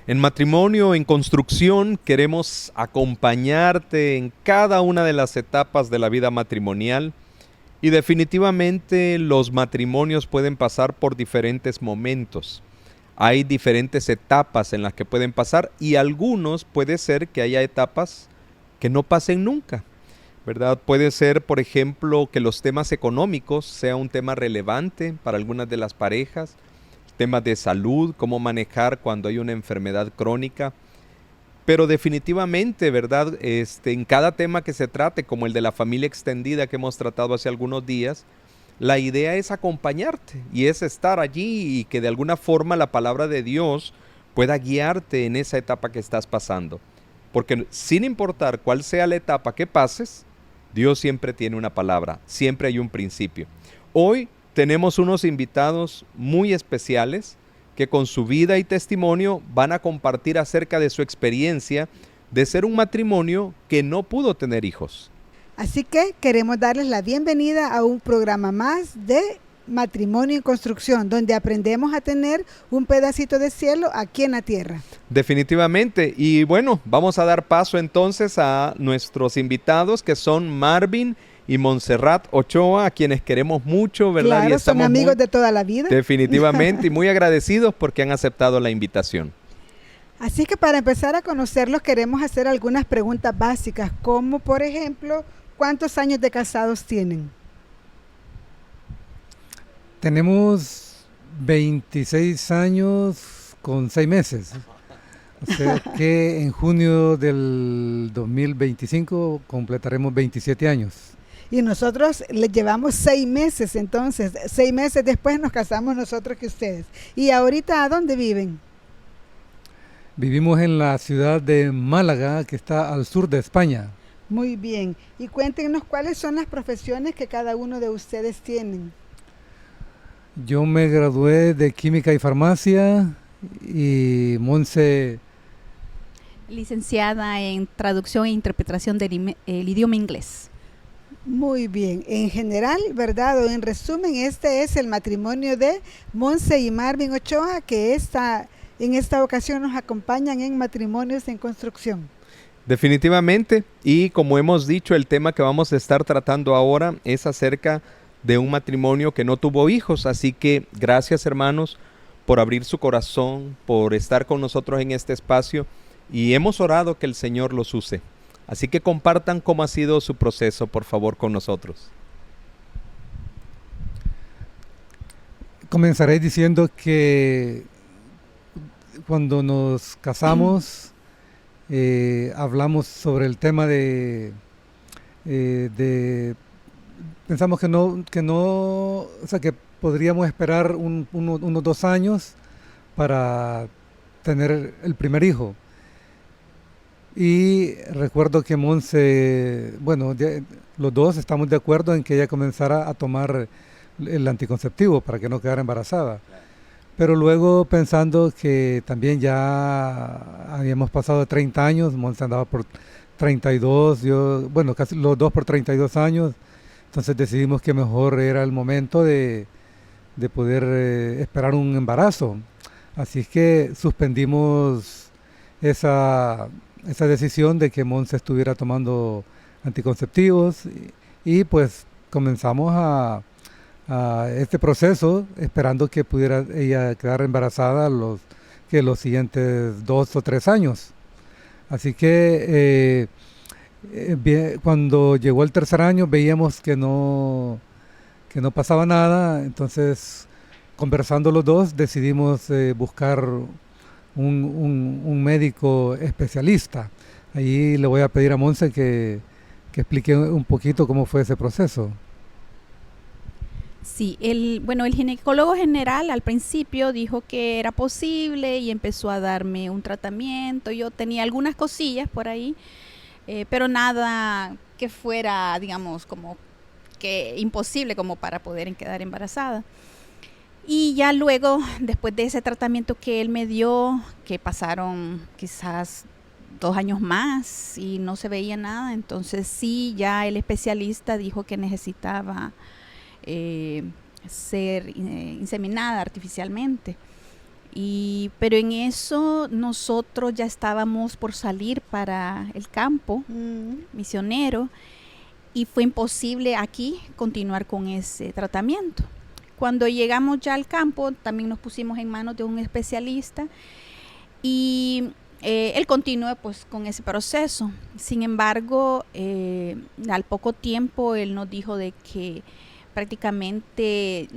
En Matrimonio en Construcción queremos acompañarte en cada una de las etapas de la vida matrimonial y definitivamente los matrimonios pueden pasar por diferentes momentos. Hay diferentes etapas en las que pueden pasar y algunos puede ser que haya etapas que no pasen nunca, ¿verdad? Puede ser, por ejemplo, que los temas económicos sea un tema relevante para algunas de las parejas, temas de salud, cómo manejar cuando hay una enfermedad crónica, pero definitivamente, ¿verdad? En cada tema que se trate, como el de la familia extendida que hemos tratado hace algunos días, la idea es acompañarte y es estar allí y que de alguna forma la palabra de Dios pueda guiarte en esa etapa que estás pasando. Porque sin importar cuál sea la etapa que pases, Dios siempre tiene una palabra, siempre hay un principio. Hoy tenemos unos invitados muy especiales que con su vida y testimonio van a compartir acerca de su experiencia de ser un matrimonio que no pudo tener hijos. Así que queremos darles la bienvenida a un programa más de Matrimonio en Construcción, donde aprendemos a tener un pedacito de cielo aquí en la tierra. Definitivamente. Y bueno, vamos a dar paso entonces a nuestros invitados que son Marvin y Montserrat Ochoa, a quienes queremos mucho, ¿verdad? Claro, Y son amigos de toda la vida. Definitivamente, y muy agradecidos porque han aceptado la invitación. Así que para empezar a conocerlos queremos hacer algunas preguntas básicas, como por ejemplo, ¿cuántos años de casados tienen? Tenemos 26 años con 6 meses. O sea que en junio del 2025 completaremos 27 años. Y nosotros les llevamos 6 meses, entonces 6 meses después nos casamos nosotros que ustedes. ¿Y ahorita a dónde viven? Vivimos en la ciudad de Málaga, que está al sur de España. Muy bien. Y cuéntenos cuáles son las profesiones que cada uno de ustedes tienen. Yo me gradué de Química y Farmacia y Monse Licenciada en Traducción e Interpretación del idioma inglés. Muy bien. En general, ¿verdad? O en resumen, este es el matrimonio de Monse y Marvin Ochoa, que en esta ocasión nos acompañan en Matrimonios en Construcción. Definitivamente, y como hemos dicho, el tema que vamos a estar tratando ahora es acerca de un matrimonio que no tuvo hijos, así que gracias hermanos por abrir su corazón, por estar con nosotros en este espacio y hemos orado que el Señor los use. Así que compartan cómo ha sido su proceso, por favor, con nosotros. Comenzaré diciendo que cuando nos casamos hablamos sobre el tema de pensamos que no, o sea, que podríamos esperar unos 2 años para tener el primer hijo. Y recuerdo que Monse, bueno, los dos estamos de acuerdo en que ella comenzara a tomar el anticonceptivo para que no quedara embarazada. Pero luego pensando que también ya habíamos pasado de 30 años, Monse andaba por 32, yo, bueno, casi los dos por 32 años, entonces decidimos que mejor era el momento de poder esperar un embarazo. Así es que suspendimos esa decisión de que Monse estuviera tomando anticonceptivos y pues comenzamos a este proceso esperando que pudiera ella quedar embarazada los siguientes 2 o 3 años. Así que cuando llegó el tercer año veíamos que no pasaba nada, entonces conversando los dos decidimos buscar un médico especialista. Ahí le voy a pedir a Monse que explique un poquito cómo fue ese proceso. Sí, el ginecólogo general al principio dijo que era posible y empezó a darme un tratamiento. Yo tenía algunas cosillas por ahí, pero nada que fuera, digamos, como que imposible como para poder quedar embarazada. Y ya luego, después de ese tratamiento que él me dio, que pasaron quizás 2 años más y no se veía nada, entonces sí, ya el especialista dijo que necesitaba ser inseminada artificialmente. Pero en eso nosotros ya estábamos por salir para el campo misionero y fue imposible aquí continuar con ese tratamiento. Cuando llegamos ya al campo, también nos pusimos en manos de un especialista y él continuó pues con ese proceso. Sin embargo, al poco tiempo él nos dijo de que prácticamente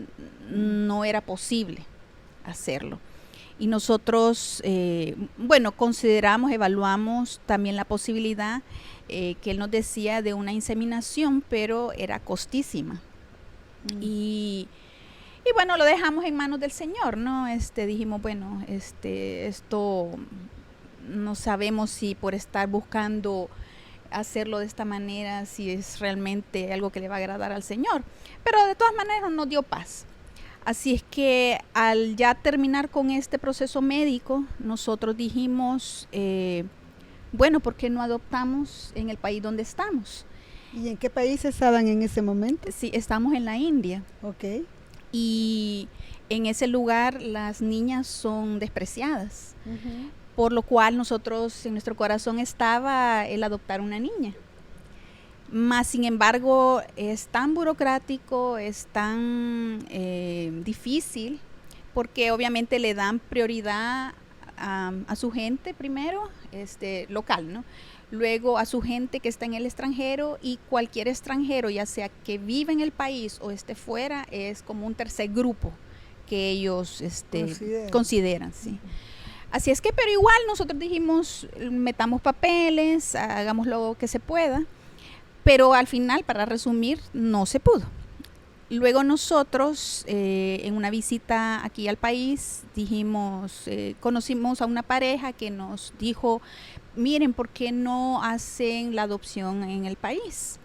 no era posible hacerlo. Y nosotros, consideramos, evaluamos también la posibilidad que él nos decía de una inseminación, pero era costísima. Y bueno, lo dejamos en manos del Señor, ¿no? Dijimos, bueno, esto no sabemos si por estar buscando hacerlo de esta manera, si es realmente algo que le va a agradar al Señor. Pero de todas maneras nos dio paz. Así es que al ya terminar con este proceso médico, nosotros dijimos, ¿por qué no adoptamos en el país donde estamos? ¿Y en qué país estaban en ese momento? Sí, estamos en la India. Ok. Y en ese lugar las niñas son despreciadas, por lo cual nosotros en nuestro corazón estaba el adoptar una niña. Más sin embargo es tan burocrático, es tan difícil, porque obviamente le dan prioridad a su gente primero, local, ¿no? Luego a su gente que está en el extranjero, y cualquier extranjero, ya sea que vive en el país o esté fuera, es como un tercer grupo que ellos consideran, sí. Así es que, pero igual nosotros dijimos, metamos papeles, hagamos lo que se pueda, pero al final, para resumir, no se pudo. Luego nosotros, en una visita aquí al país, conocimos a una pareja que nos dijo, miren, ¿por qué no hacen la adopción en el país?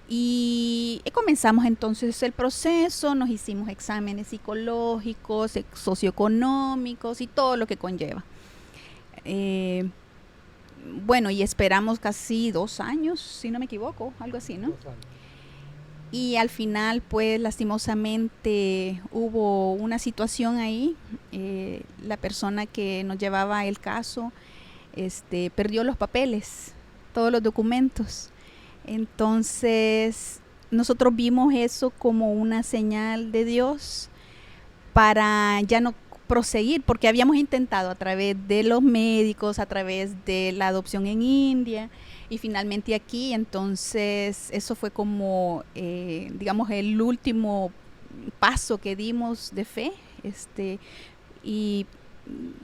Y comenzamos entonces el proceso, nos hicimos exámenes psicológicos, socioeconómicos y todo lo que conlleva. Y esperamos casi 2 años, si no me equivoco, algo así, ¿no? 2 años. Y al final, pues, lastimosamente hubo una situación ahí. La persona que nos llevaba el caso, perdió los papeles, todos los documentos. Entonces, nosotros vimos eso como una señal de Dios para ya no proseguir, porque habíamos intentado a través de los médicos, a través de la adopción en India y finalmente aquí. Entonces eso fue como el último paso que dimos de fe, y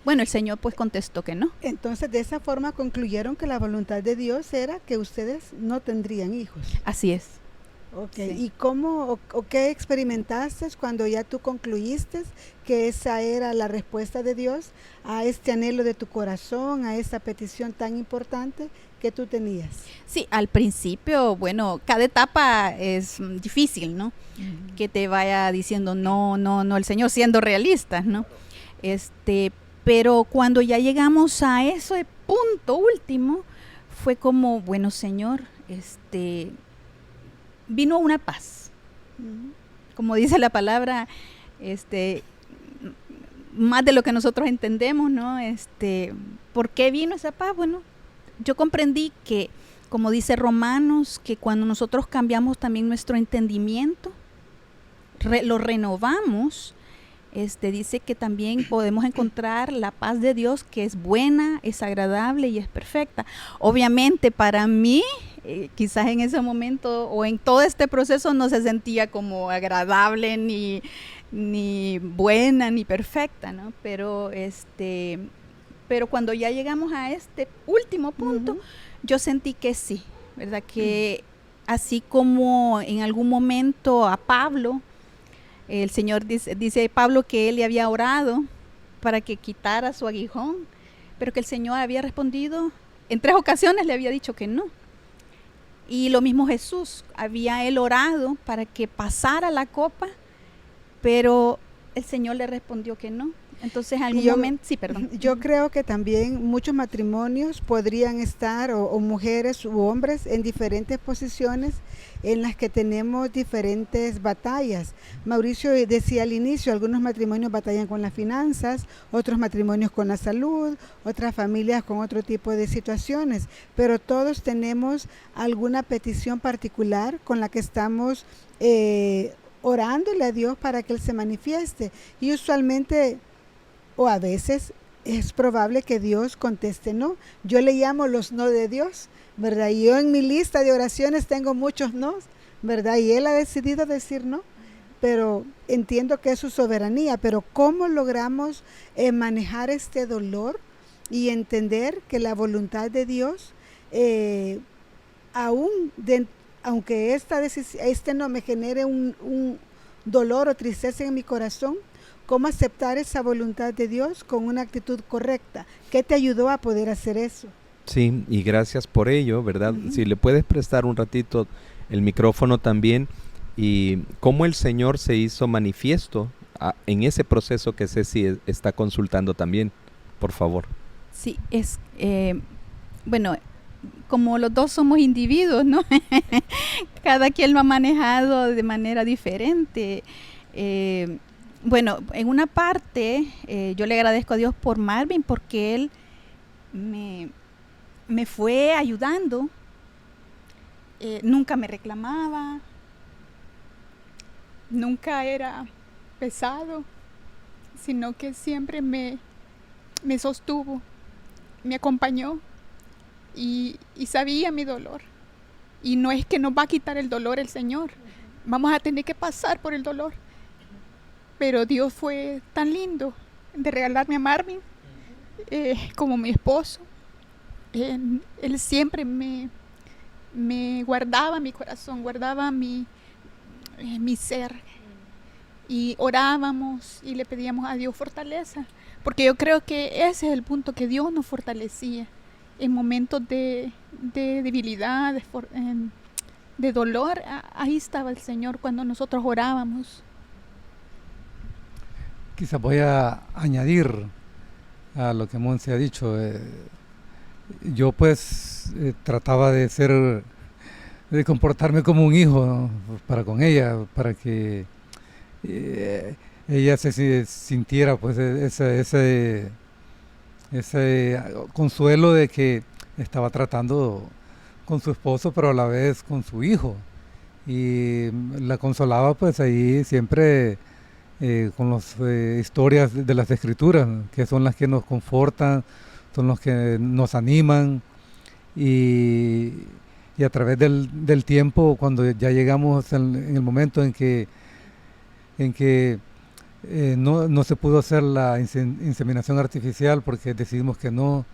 el Señor pues contestó que no. Entonces de esa forma concluyeron que la voluntad de Dios era que ustedes no tendrían hijos. Así es. Okay. Sí. ¿Y cómo o qué experimentaste cuando ya tú concluiste que esa era la respuesta de Dios a este anhelo de tu corazón, a esta petición tan importante que tú tenías? Sí, al principio, cada etapa es difícil, ¿no? Uh-huh. Que te vaya diciendo no, el Señor siendo realistas, ¿no? Pero cuando ya llegamos a ese punto último, fue como, bueno, Señor, vino una paz. Como dice la palabra, más de lo que nosotros entendemos, ¿no? ¿Por qué vino esa paz? Bueno, yo comprendí que, como dice Romanos, que cuando nosotros cambiamos también nuestro entendimiento, lo renovamos, dice que también podemos encontrar la paz de Dios, que es buena, es agradable y es perfecta. Obviamente para mí, quizás en ese momento o en todo este proceso no se sentía como agradable ni buena ni perfecta, ¿no? Pero cuando ya llegamos a este último punto, yo sentí que sí, ¿verdad? Que así como en algún momento a Pablo, el Señor dice Pablo que él le había orado para que quitara su aguijón, pero que el Señor había respondido, en 3 ocasiones le había dicho que no. Y lo mismo Jesús, había él orado para que pasara la copa, pero el Señor le respondió que no. Entonces, en algún Y yo- momento, sí, perdón. Yo creo que también muchos matrimonios podrían estar, o mujeres u hombres, en diferentes posiciones en las que tenemos diferentes batallas. Mauricio decía al inicio, algunos matrimonios batallan con las finanzas, otros matrimonios con la salud, otras familias con otro tipo de situaciones, pero todos tenemos alguna petición particular con la que estamos orándole a Dios para que Él se manifieste. Y usualmente, o a veces, es probable que Dios conteste no. Yo le llamo los no de Dios, ¿verdad? Y yo en mi lista de oraciones tengo muchos no, ¿verdad? Y Él ha decidido decir no, pero entiendo que es su soberanía. Pero ¿cómo logramos manejar este dolor y entender que la voluntad de Dios, aunque este no me genere un dolor o tristeza en mi corazón, cómo aceptar esa voluntad de Dios con una actitud correcta? ¿Qué te ayudó a poder hacer eso? Sí, y gracias por ello, ¿verdad? Si le puedes prestar un ratito el micrófono también, y cómo el Señor se hizo manifiesto en ese proceso que Ceci está consultando también, por favor. Sí, bueno, como los dos somos individuos, ¿no? Cada quien lo ha manejado de manera diferente. Bueno, en una parte yo le agradezco a Dios por Marvin, porque él me fue ayudando. Nunca me reclamaba, nunca era pesado, sino que siempre me sostuvo, me acompañó y sabía mi dolor. Y no es que nos va a quitar el dolor el Señor, vamos a tener que pasar por el dolor. Pero Dios fue tan lindo de regalarme a Marvin como mi esposo. Él siempre me guardaba mi corazón, guardaba mi ser. Y orábamos y le pedíamos a Dios fortaleza. Porque yo creo que ese es el punto, que Dios nos fortalecía en momentos de debilidad, de dolor. Ahí estaba el Señor cuando nosotros orábamos. Quizás voy a añadir a lo que Monse ha dicho. Yo pues trataba de comportarme como un hijo, ¿no? Para con ella, para que ella se sintiera pues ese consuelo de que estaba tratando con su esposo, pero a la vez con su hijo. Y la consolaba pues ahí siempre con las historias de las Escrituras, ¿no? Que son las que nos confortan, son los que nos animan, y a través del tiempo, cuando ya llegamos en el momento en que no se pudo hacer la inseminación artificial porque decidimos que no,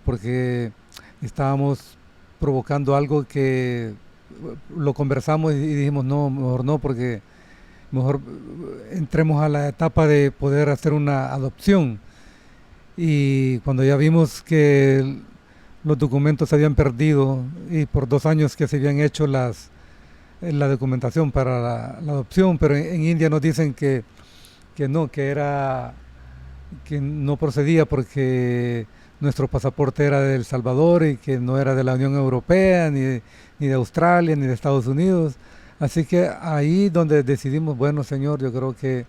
porque estábamos provocando algo que lo conversamos y dijimos no, mejor no, porque mejor entremos a la etapa de poder hacer una adopción. Y cuando ya vimos que los documentos se habían perdido y por 2 años que se habían hecho la documentación para la adopción, pero en India nos dicen que no procedía porque nuestro pasaporte era de El Salvador y que no era de la Unión Europea, ni de Australia, ni de Estados Unidos. Así que ahí donde decidimos, bueno, Señor, yo creo que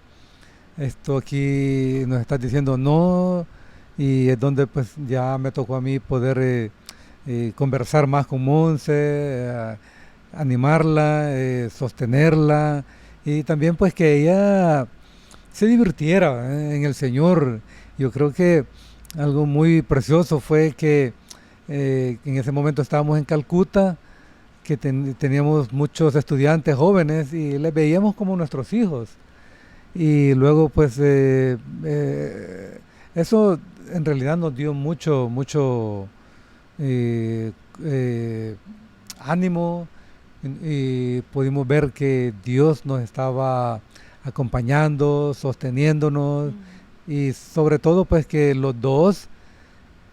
esto aquí nos estás diciendo no, y es donde pues ya me tocó a mí poder conversar más con Monse, animarla, sostenerla, y también pues que ella se divirtiera en el Señor. Yo creo que algo muy precioso fue que en ese momento estábamos en Calcuta, que teníamos muchos estudiantes jóvenes y les veíamos como nuestros hijos. Y luego pues eso en realidad nos dio mucho ánimo, y pudimos ver que Dios nos estaba acompañando, sosteniéndonos, y sobre todo pues que los dos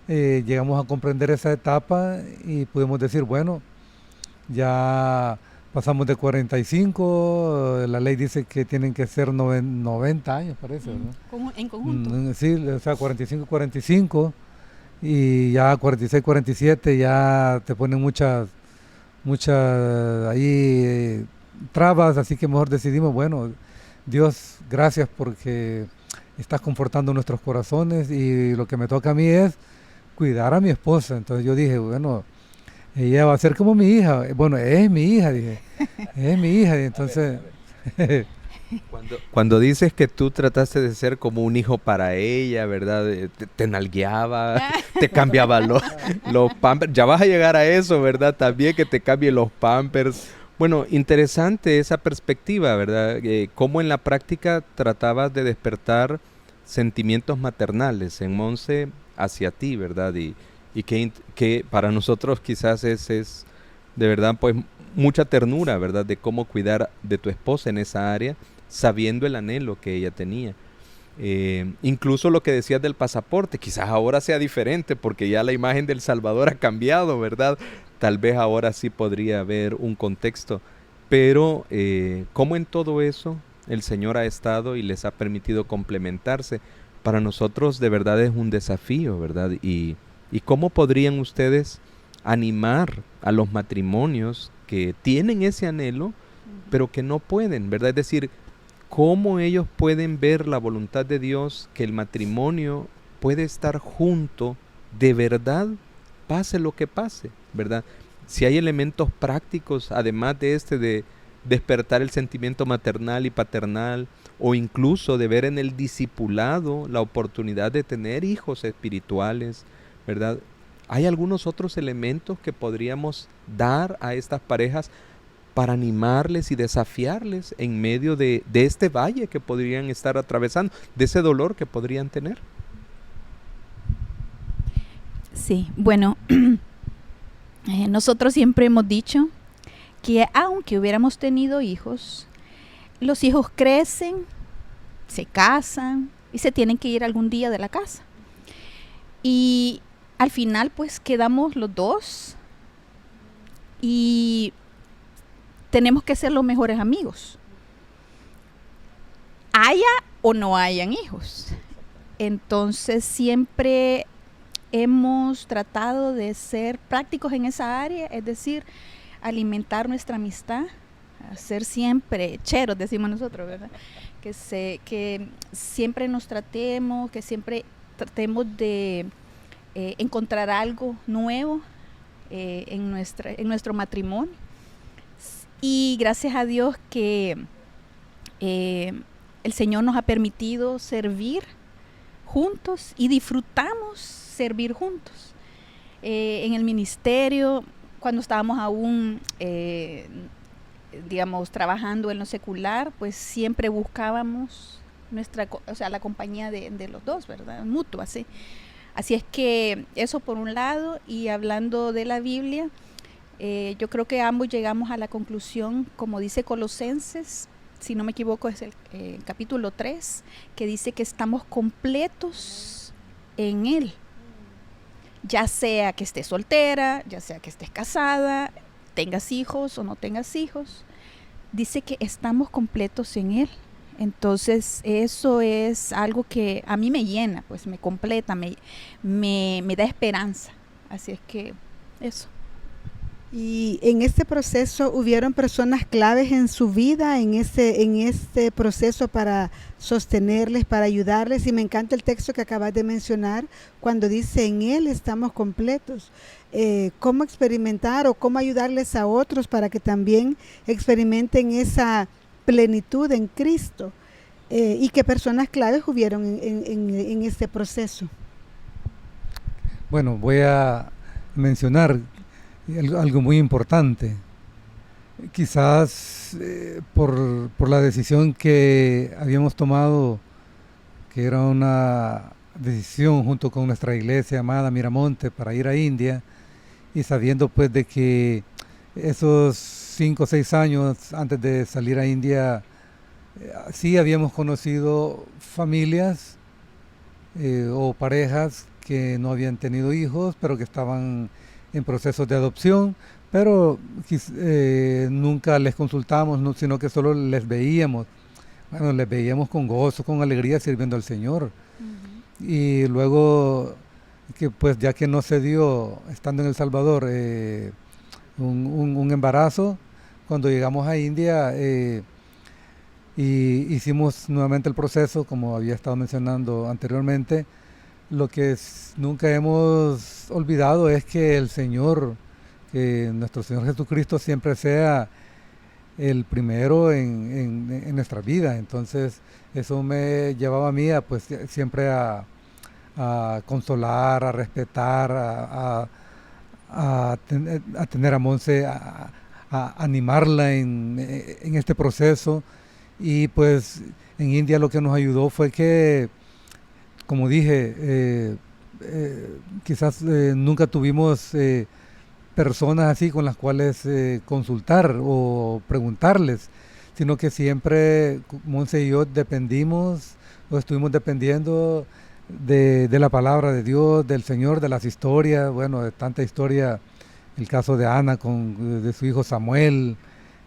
llegamos a comprender esa etapa y pudimos decir, bueno, ya pasamos de 45, la ley dice que tienen que ser 90 años, parece, ¿no? En conjunto. Sí, o sea, 45, y ya 46, 47 ya te ponen muchas ahí trabas, así que mejor decidimos, bueno, Dios, gracias porque estás confortando nuestros corazones y lo que me toca a mí es cuidar a mi esposa. Entonces yo dije, bueno, ella va a ser como mi hija. Bueno, es mi hija, dije, es mi hija. Y entonces... Cuando dices que tú trataste de ser como un hijo para ella, ¿verdad? Te nalgueaba, te cambiaba los pampers. Ya vas a llegar a eso, ¿verdad? También que te cambie los pampers. Bueno, interesante esa perspectiva, ¿verdad? Cómo en la práctica tratabas de despertar sentimientos maternales en Monse hacia ti, ¿verdad? Y que para nosotros quizás es de verdad pues mucha ternura, ¿verdad? De cómo cuidar de tu esposa en esa área, sabiendo el anhelo que ella tenía. Incluso lo que decías del pasaporte, quizás ahora sea diferente porque ya la imagen del Salvador ha cambiado, ¿verdad? Tal vez ahora sí podría haber un contexto, pero cómo en todo eso el Señor ha estado y les ha permitido complementarse, para nosotros de verdad es un desafío, ¿verdad? Y cómo podrían ustedes animar a los matrimonios que tienen ese anhelo, pero que no pueden, ¿verdad? Es decir, cómo ellos pueden ver la voluntad de Dios, que el matrimonio puede estar junto de verdad, pase lo que pase, ¿verdad? Si hay elementos prácticos, además de despertar el sentimiento maternal y paternal, o incluso de ver en el discipulado la oportunidad de tener hijos espirituales, ¿verdad? ¿Hay algunos otros elementos que podríamos dar a estas parejas para animarles y desafiarles en medio de este valle que podrían estar atravesando, de ese dolor que podrían tener? Sí, bueno, nosotros siempre hemos dicho que aunque hubiéramos tenido hijos, los hijos crecen, se casan y se tienen que ir algún día de la casa. Y al final pues quedamos los dos y tenemos que ser los mejores amigos, haya o no hayan hijos. Entonces siempre hemos tratado de ser prácticos en esa área, es decir, alimentar nuestra amistad, ser siempre cheros, decimos nosotros, ¿verdad? Que siempre nos tratemos, que siempre tratemos de encontrar algo nuevo en nuestro matrimonio. Y gracias a Dios que el Señor nos ha permitido servir juntos y disfrutamos servir juntos. En el ministerio, cuando estábamos aún, digamos, trabajando en lo secular, pues siempre buscábamos la compañía de los dos, ¿verdad? Mutua, así. Así es que eso por un lado, y hablando de la Biblia, yo creo que ambos llegamos a la conclusión, como dice Colosenses, si no me equivoco es el capítulo 3, que dice que estamos completos en Él. Ya sea que estés soltera, ya sea que estés casada, tengas hijos o no tengas hijos, dice que estamos completos en Él. Entonces eso es algo que a mí me llena, pues me completa, me da esperanza. Así es que eso. Y en este proceso hubieron personas claves en su vida, en este proceso para sostenerles, para ayudarles. Y me encanta el texto que acabas de mencionar, cuando dice, en Él estamos completos. ¿Cómo experimentar o cómo ayudarles a otros para que también experimenten esa plenitud en Cristo? Y qué personas claves hubieron en este proceso. Bueno, voy a mencionar algo muy importante. Quizás por la decisión que habíamos tomado, que era una decisión junto con nuestra iglesia amada Miramonte para ir a India, y sabiendo pues de que esos 5 o 6 años antes de salir a India, sí habíamos conocido familias o parejas que no habían tenido hijos, pero que estaban en procesos de adopción, pero nunca les consultamos, no, sino que solo les veíamos. Bueno, les veíamos con gozo, con alegría sirviendo al Señor. Y luego, que pues ya que no se dio, estando en El Salvador, un embarazo, cuando llegamos a India, y hicimos nuevamente el proceso, como había estado mencionando anteriormente. Lo que nunca hemos olvidado es que el Señor, que nuestro Señor Jesucristo siempre sea el primero en nuestra vida. Entonces eso me llevaba a mí a, pues, siempre a consolar, a respetar, a tener a Monse, a animarla en este proceso. Y pues en India lo que nos ayudó fue que, como dije, quizás nunca tuvimos personas así con las cuales consultar o preguntarles, sino que siempre Monse y yo dependimos o estuvimos dependiendo de la palabra de Dios, del Señor, de las historias, bueno, de tanta historia, el caso de Ana de su hijo Samuel,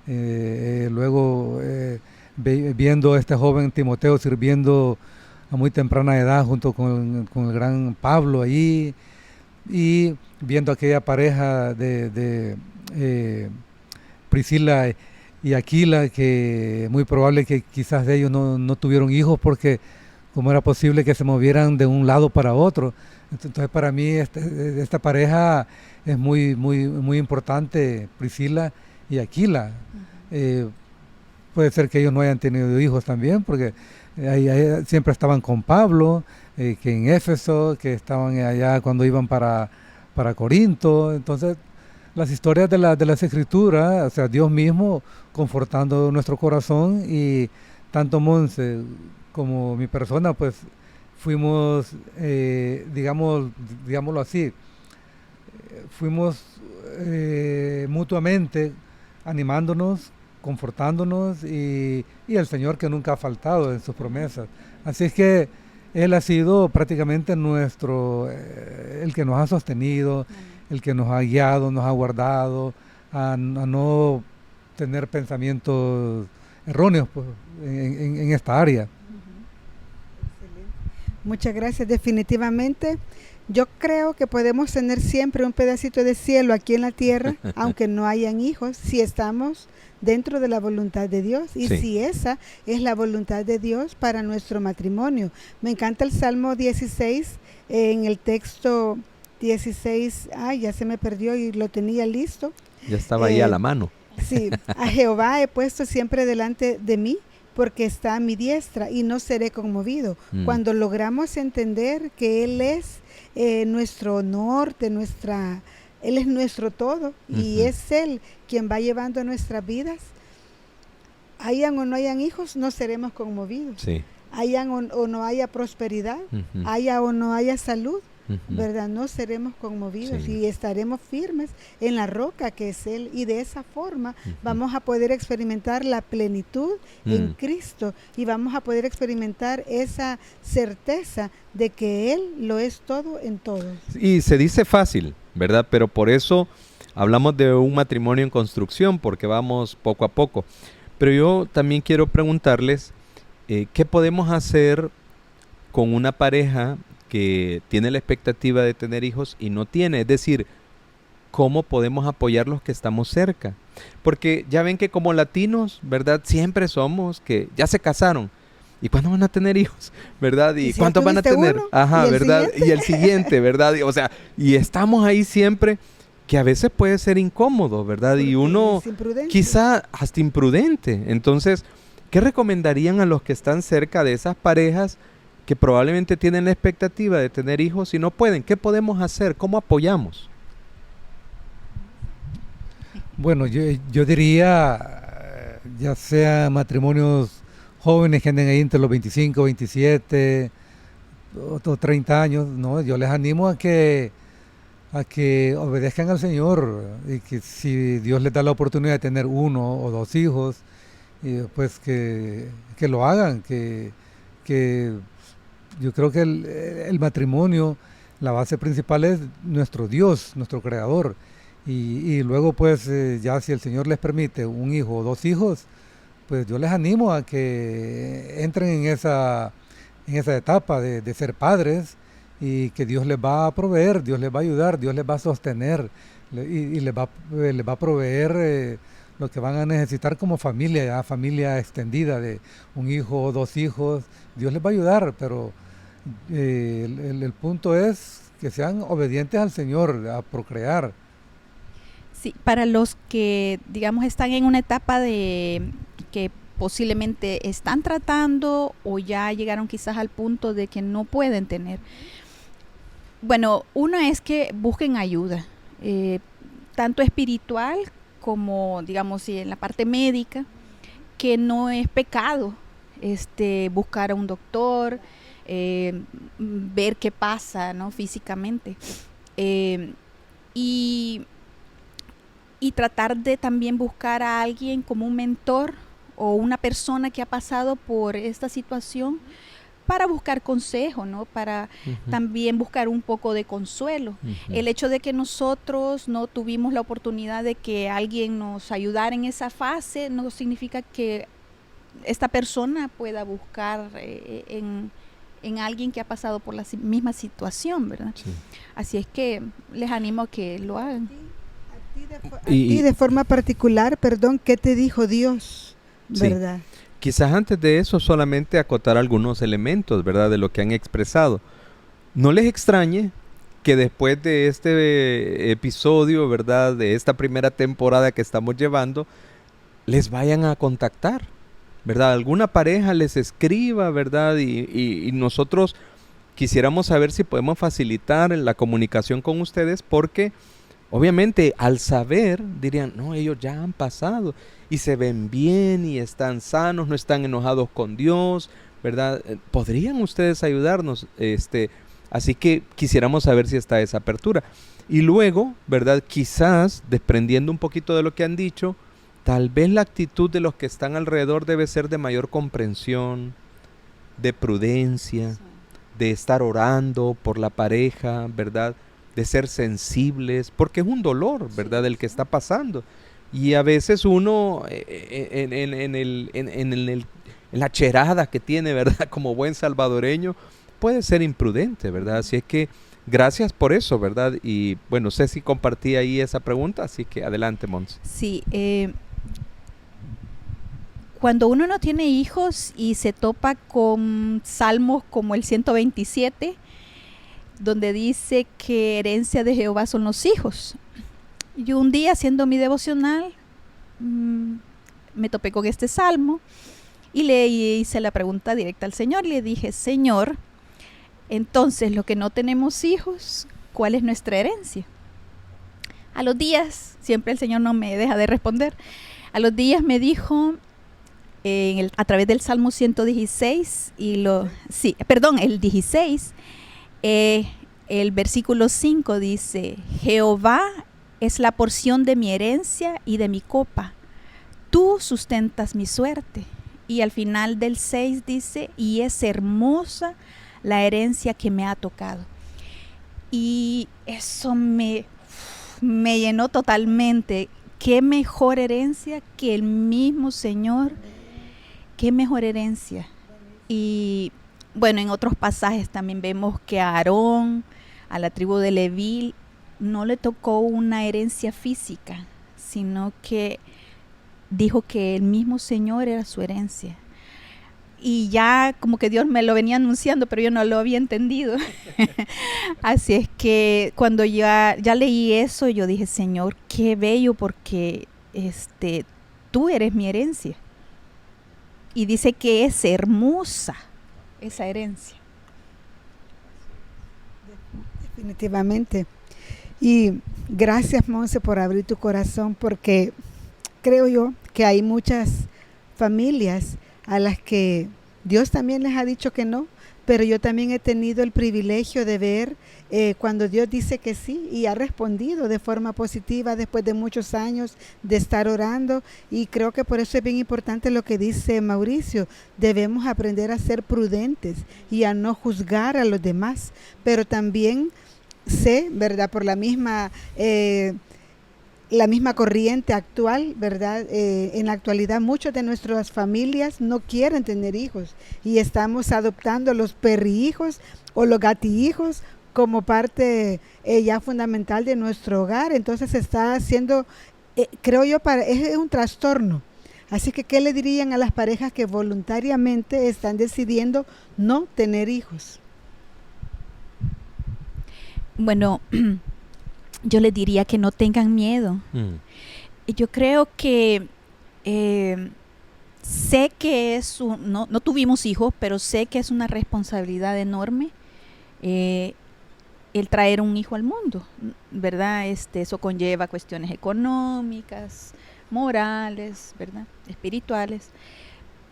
luego viendo a este joven Timoteo sirviendo a muy temprana edad junto con el gran Pablo ahí, y viendo aquella pareja de Priscila y Aquila, que muy probable que quizás de ellos no tuvieron hijos, porque cómo era posible que se movieran de un lado para otro. Entonces para mí esta pareja es muy, muy, muy importante, Priscila y Aquila. Puede ser que ellos no hayan tenido hijos también, porque ahí siempre estaban con Pablo, que en Éfeso, que estaban allá cuando iban para Corinto. Entonces, las historias de las Escrituras, o sea, Dios mismo confortando nuestro corazón, y tanto Monse como mi persona, pues fuimos, digámoslo así, fuimos mutuamente animándonos, confortándonos, y el Señor que nunca ha faltado en sus promesas. Así es que Él ha sido prácticamente el que nos ha sostenido, el que nos ha guiado, nos ha guardado, a no tener pensamientos erróneos, pues, en esta área. Muchas gracias. Definitivamente, yo creo que podemos tener siempre un pedacito de cielo aquí en la tierra, aunque no hayan hijos, si estamos dentro de la voluntad de Dios, y si esa es la voluntad de Dios para nuestro matrimonio. Me encanta el Salmo 16, en el texto 16, ya se me perdió y lo tenía listo. Ya estaba ahí a la mano. Sí, a Jehová he puesto siempre delante de mí, porque está a mi diestra y no seré conmovido. Cuando logramos entender que Él es nuestro norte, Él es nuestro todo, y es Él quien va llevando nuestras vidas, hayan o no hayan hijos, no seremos conmovidos. Sí. Hayan o no haya prosperidad, haya o no haya salud, ¿verdad? No seremos conmovidos, y estaremos firmes en la roca que es Él, y de esa forma vamos a poder experimentar la plenitud en Cristo, y vamos a poder experimentar esa certeza de que Él lo es todo en todos. Y se dice fácil, ¿verdad? Pero por eso hablamos de un matrimonio en construcción, porque vamos poco a poco. Pero yo también quiero preguntarles, ¿qué podemos hacer con una pareja que tiene la expectativa de tener hijos y no tiene? Es decir, ¿cómo podemos apoyar los que estamos cerca? Porque ya ven que como latinos, ¿verdad? Siempre somos que ya se casaron. ¿Y cuándo van a tener hijos? ¿Verdad? ¿Y si cuántos van a tener? Uno, Ajá, ¿verdad? Y el siguiente, ¿verdad? O sea, y estamos ahí siempre, que a veces puede ser incómodo, ¿verdad? Porque y uno quizá hasta imprudente. Entonces, ¿qué recomendarían a los que están cerca de esas parejas que probablemente tienen la expectativa de tener hijos y no pueden? ¿Qué podemos hacer? ¿Cómo apoyamos? Bueno, yo diría, ya sea matrimonios jóvenes que anden ahí entre los 25, 27 o 30 años, ¿no? Yo les animo a que obedezcan al Señor, y que si Dios les da la oportunidad de tener 1 o 2 hijos, pues que lo hagan, que yo creo que el matrimonio, la base principal es nuestro Dios, nuestro Creador, Y luego pues ya si el Señor les permite un hijo o 2 hijos, pues yo les animo a que entren en esa etapa de ser padres, y que Dios les va a proveer, Dios les va a ayudar, Dios les va a sostener, y les va a proveer lo que van a necesitar como familia, ya familia extendida de un hijo o 2 hijos. Dios les va a ayudar, pero el punto es que sean obedientes al Señor, a procrear. Sí, para los que, digamos, están en una etapa de que posiblemente están tratando o ya llegaron quizás al punto de que no pueden tener. Bueno, una es que busquen ayuda, tanto espiritual como, digamos, en la parte médica, que no es pecado buscar a un doctor, ver qué pasa, ¿no?, físicamente. Y tratar de también buscar a alguien como un mentor o una persona que ha pasado por esta situación para buscar consejo, ¿no? Para también buscar un poco de consuelo. El hecho de que nosotros no tuvimos la oportunidad de que alguien nos ayudara en esa fase no significa que esta persona pueda buscar en alguien que ha pasado por la misma situación, ¿verdad? Sí. Así es que les animo a que lo hagan. A ti de forma particular, perdón, ¿qué te dijo Dios, verdad? Sí. Quizás antes de eso solamente acotar algunos elementos, ¿verdad?, de lo que han expresado. No les extrañe que después de este episodio, ¿verdad?, de esta primera temporada que estamos llevando, les vayan a contactar, ¿verdad? Alguna pareja les escriba, ¿verdad? Y nosotros quisiéramos saber si podemos facilitar la comunicación con ustedes, porque obviamente al saber dirían, no, ellos ya han pasado y se ven bien y están sanos, no están enojados con Dios, ¿verdad? ¿Podrían ustedes ayudarnos? Así que quisiéramos saber si está esa apertura. Y luego, ¿verdad?, quizás desprendiendo un poquito de lo que han dicho, tal vez la actitud de los que están alrededor debe ser de mayor comprensión, de prudencia, de estar orando por la pareja, ¿verdad?, de ser sensibles, porque es un dolor, ¿verdad?, el que está pasando. Y a veces uno en la cherada que tiene, ¿verdad?, como buen salvadoreño, puede ser imprudente, ¿verdad? Así es que gracias por eso, ¿verdad? Y bueno, Ceci compartía ahí esa pregunta, así que adelante, Mons. Sí, cuando uno no tiene hijos y se topa con salmos como el 127, donde dice que herencia de Jehová son los hijos. Yo un día, haciendo mi devocional, me topé con este salmo y le hice la pregunta directa al Señor. Le dije, Señor, entonces los que no tenemos hijos, ¿cuál es nuestra herencia? A los días, siempre el Señor no me deja de responder, a los días me dijo, a través del Salmo 116, el 16, el versículo 5 dice, Jehová es la porción de mi herencia y de mi copa, tú sustentas mi suerte. Y al final del 6 dice, y es hermosa la herencia que me ha tocado. Y eso me llenó totalmente. Qué mejor herencia que el mismo Señor, qué mejor herencia. Y bueno, en otros pasajes también vemos que a Aarón, a la tribu de Leví, no le tocó una herencia física, sino que dijo que el mismo Señor era su herencia. Y ya como que Dios me lo venía anunciando, pero yo no lo había entendido. Así es que cuando ya leí eso, yo dije, Señor, qué bello, porque tú eres mi herencia. Y dice que es hermosa esa herencia. Definitivamente. Y gracias, Monse, por abrir tu corazón, porque creo yo que hay muchas familias a las que Dios también les ha dicho que no, pero yo también he tenido el privilegio de ver cuando Dios dice que sí y ha respondido de forma positiva después de muchos años de estar orando. Y creo que por eso es bien importante lo que dice Mauricio, debemos aprender a ser prudentes y a no juzgar a los demás, pero también sé, ¿verdad?, por la misma la misma corriente actual, ¿verdad? En la actualidad muchas de nuestras familias no quieren tener hijos y estamos adoptando los perrijos o los gatihijos como parte ya fundamental de nuestro hogar. Entonces se está haciendo, creo yo, es un trastorno. Así que, ¿qué le dirían a las parejas que voluntariamente están decidiendo no tener hijos? Bueno, yo les diría que no tengan miedo. Yo creo que sé que no tuvimos hijos, pero sé que es una responsabilidad enorme el traer un hijo al mundo, ¿verdad? Eso conlleva cuestiones económicas, morales, ¿verdad? Espirituales,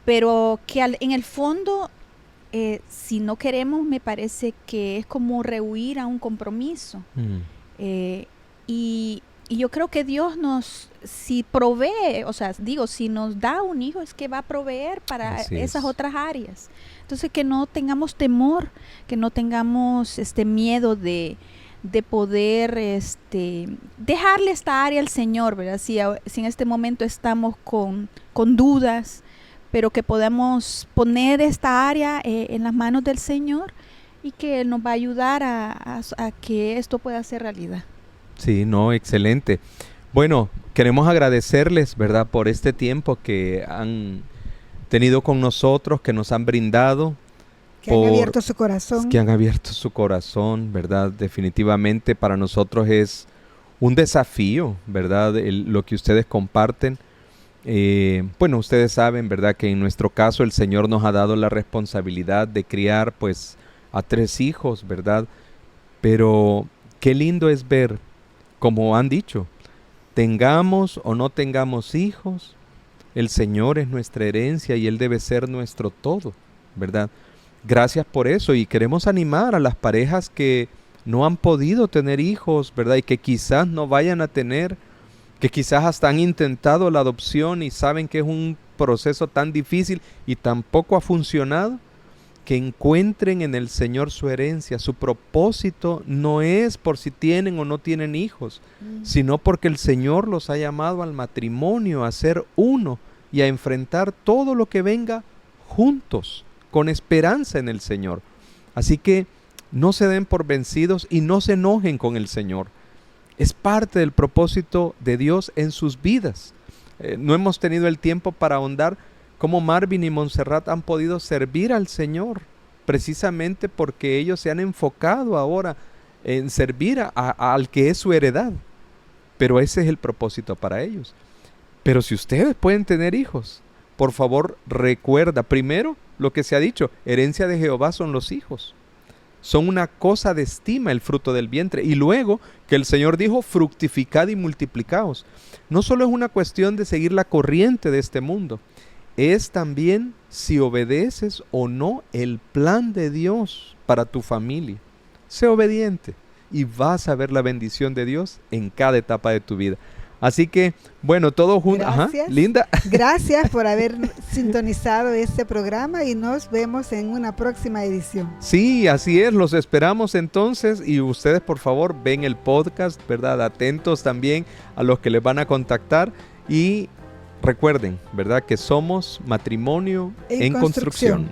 pero que en el fondo, si no queremos, me parece que es como rehuir a un compromiso. Y yo creo que Dios si provee, o sea, si nos da un hijo, es que va a proveer para esas otras áreas. Entonces, que no tengamos temor, que no tengamos miedo de poder dejarle esta área al Señor, ¿verdad? Si en este momento estamos con dudas, pero que podamos poner esta área en las manos del Señor y que Él nos va a ayudar a que esto pueda ser realidad. Sí, no, excelente. Bueno, queremos agradecerles, ¿verdad?, por este tiempo que han tenido con nosotros, que nos han brindado. Que han abierto su corazón. Que han abierto su corazón, ¿verdad? Definitivamente para nosotros es un desafío, ¿verdad? Lo que ustedes comparten. Bueno, ustedes saben, ¿verdad?, que en nuestro caso el Señor nos ha dado la responsabilidad de criar, pues, a 3 hijos, ¿verdad? Pero qué lindo es ver, como han dicho, tengamos o no tengamos hijos, el Señor es nuestra herencia y Él debe ser nuestro todo, ¿verdad? Gracias por eso, y queremos animar a las parejas que no han podido tener hijos, ¿verdad? Y que quizás no vayan a tener, que quizás hasta han intentado la adopción y saben que es un proceso tan difícil y tampoco ha funcionado, que encuentren en el Señor su herencia. Su propósito no es por si tienen o no tienen hijos, sino porque el Señor los ha llamado al matrimonio, a ser uno y a enfrentar todo lo que venga juntos, con esperanza en el Señor. Así que no se den por vencidos y no se enojen con el Señor. Es parte del propósito de Dios en sus vidas. No hemos tenido el tiempo para ahondar cómo Marvin y Montserrat han podido servir al Señor, precisamente porque ellos se han enfocado ahora en servir al que es su heredad. Pero ese es el propósito para ellos. Pero si ustedes pueden tener hijos, por favor recuerda primero lo que se ha dicho: herencia de Jehová son los hijos. Son una cosa de estima el fruto del vientre. Y luego que el Señor dijo: fructificad y multiplicaos. No solo es una cuestión de seguir la corriente de este mundo, es también si obedeces o no el plan de Dios para tu familia. Sé obediente y vas a ver la bendición de Dios en cada etapa de tu vida. Así que, bueno, todo junto. Gracias. Ajá, Linda. Gracias por haber sintonizado este programa y nos vemos en una próxima edición. Sí, así es, los esperamos entonces, y ustedes por favor ven el podcast, ¿verdad? Atentos también a los que les van a contactar y recuerden, ¿verdad?, que somos matrimonio en construcción.